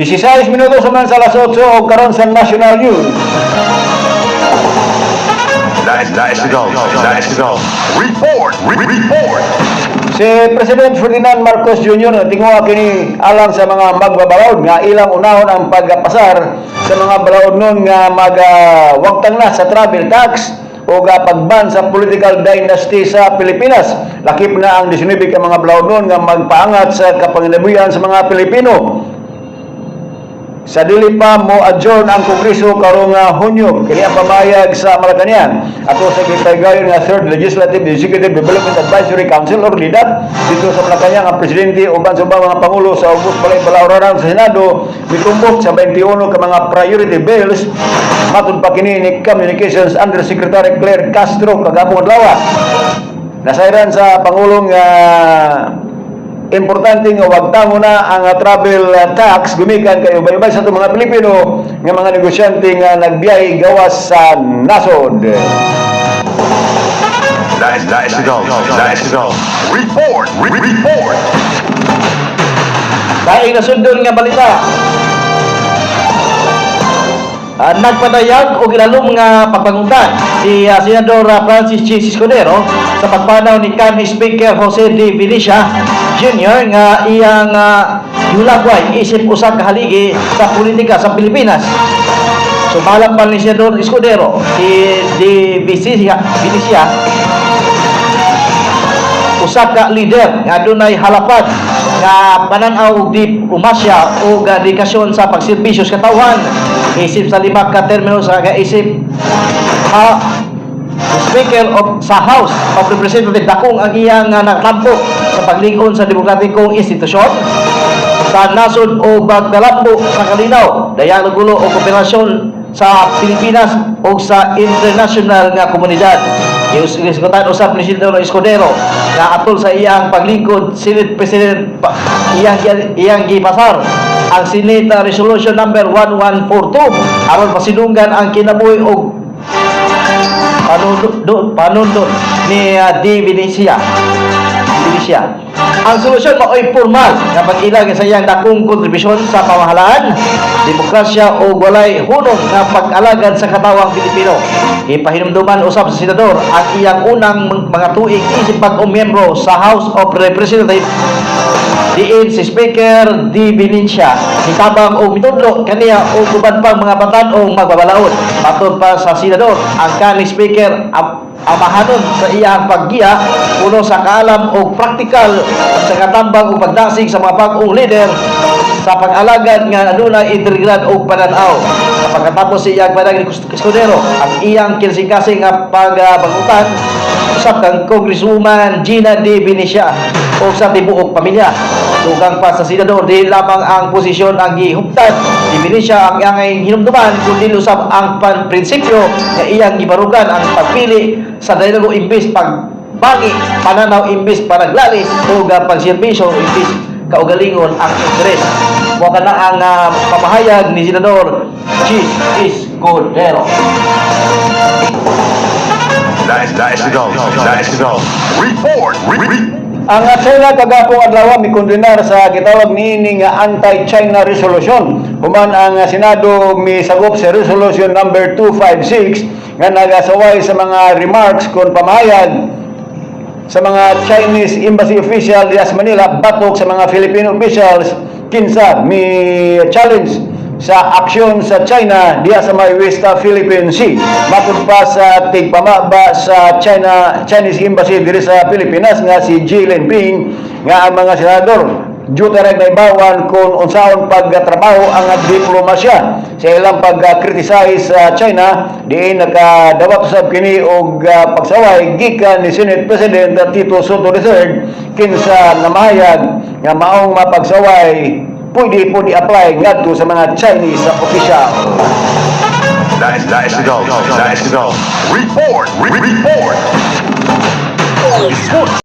16 minutos naman sa alas 8 o karon sa National News. Nice to go. Report. Si President Ferdinand Marcos Jr. tinguha kini alang sa mga magbabalaod nga ilang unahon ang pagpasar sa mga balaod nun nga magwagtang na sa travel tax o pagban sa political dynasty sa Pilipinas. Lakip na ang 19 ka mga balaod nun nga magpaangat sa kapanginabuhian sa mga Pilipino. Sa dili pa mo adjourn ang Kongreso karong Hunyo kini ang pamayag sa Malacañang ato sa gipaygayon nga 3rd Legislative Executive Development Advisory Council or LIDAC dito sa Malacañang. Ang presidente uban sa mga pangulo sa ubos balay balawraran sa Senado mitumbok sa 21 ka mga priority bills matud pa kini ni Communications Undersecretary Claire Castro kagabong adlaw. Nasayran sa pangulong importante nga wagtango na ang travel tax gumikan kay ubay-ubay sa itong mga Pilipino nga mga negosyante nga nagbiyahe gawas sa nasod. Nice to go. Report. Daing nasundon nga balita. Nagpadayag o gilalom nga papangutan si Senador Francis G. Escudero sa pagpanaw ni kanhi Speaker Jose D. Vinicia Jr. nga iyang yulagway isip usa ka haligi sa politika sa Pilipinas. Sumalang pa ni Senador Escudero si D. Vinicia usa ka leader nga adunay halapad nga pananaw di umasya o dedikasyon sa pagserbisyo sa katawhan isip sa 5 ka termino sa isip Speaker of sa House of Representatives dakong ang iyang nagtampo sa paglingon sa demokratikong institusyon sa nasod o pagdalambo sa kalinaw dayang gulo o kooperasyon sa Pilipinas o sa international nga komunidad. Gisgutan usab ni Senador Escudero na atol sa iyang paglingkod Senate President iyang gipasar ang Senate Resolution number 1142 aron pasidunggan ang kinabuhi og panundot ni D. Vinicia. Ang solusyon mao'y formal nga pag-ilag sa iyang dakong kontribusyon sa pamahalaan, demokrasya o walay hunong nga pag-alagad sa katawang Pilipino. Ipahinumduman usab sa senador ang iyang unang mga tuig isip pag-miyembro sa House of Representatives diin si Speaker D. Vinicia hitabang o mitudlo kaniya o uban pang mga batan o magbabalaod. Patod pa sa senador ang kanhi Speaker amahanon sa iyang paggiya puno sa kaalam o praktikal sa katambang o pagdasig sa mga bagong leader sa pag-alagad nga adunay integridad o pananaw. Sa pagkatapos sa iyang panag ni Escudero ang iyang kinsing-kasing nga pagbangutan usab kang Congresswoman Gina D. Vinicia o sa tibuok pamilya. Dugang pa sa senador di lamang ang posisyon ang gihuptan ni Vinicia ang iyang hinumduman kundi usab ang prinsipyo nga iyang gibarugan ang pagpili sa dialogo imbis pagbangi pananaw imbis panaglalis o pagserbisyo imbis kaugalingon ang interes. Mo kana ang pamahayag ni Senador G. Escudero. Nice to go. Report. Ang China kagapong adlaw mikondenar sa gitawag niini nga anti-China resolution. Human ang Senado misagop sa resolution number 256 nga nagasaway sa mga remarks kon pamahayag sa mga Chinese embassy official diya sa Manila batok sa mga Filipino officials kinsa mi challenge sa aksyon sa China diya sa may West Philippine Sea. Matud pa sa tigpamaba sa Chinese embassy diri sa Pilipinas nga si Xi Jinping nga ang mga senador Jutarag na ibawan kung unsaon pagtrabaho ang diplomasya sa ilang pag-criticize sa China diin nakadawat usab kini og pagsaway gikan ni Senate President Tito Soto III kinsa namahayag nga maong mapagsaway pwede po di-apply ngadto sa mga Chinese official. Nice to go. Report.